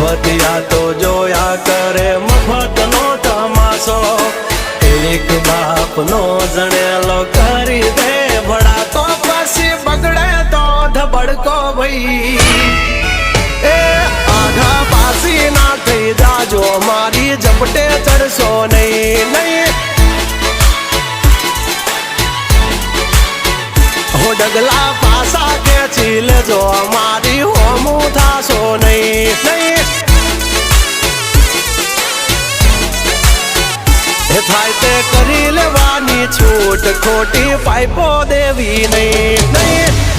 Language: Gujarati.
મફતિયા તો જોયા કરે મફતનો તમાશો એક બાપનો જણેલો કરી દે ભડા તો પછી બગડે તો ધબડકો ભાઈ એ આઘા પાસી ના થઈ જાજો મારી ઝપટે ચડશો નહીં નહીં હો ડગલા પાસા ખેંચી લેજો મારી હોમું થાશો નહીં નહીં થાય તે કરી લેવાની છૂટ ખોટી પાઇપો દેવી નહીં નહીં